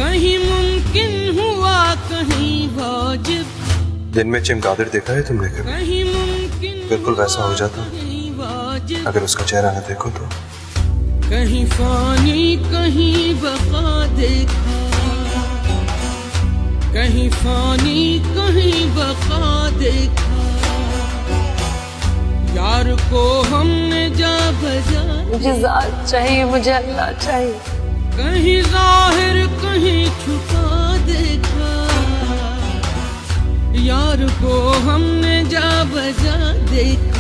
کہیں ممکن ہوا کہیں واجب، دن میں چمگادڑ دیکھا ہے تم نے کبھی؟ کہیں ممکن بالکل ویسا ہو جاتا کہیں واجب، اگر اس کا چہرہ نہ دیکھو تو۔ کہیں فانی کہیں بقا دیکھا، کہیں فانی کہیں بقا دیکھا، یار کو ہم نے جا بجا، مجھے ذات چاہیے، مجھے اللہ چاہیے، کہیں ظاہر کہیں چھپا دیکھا، یار کو ہم نے جا بجا دیکھا۔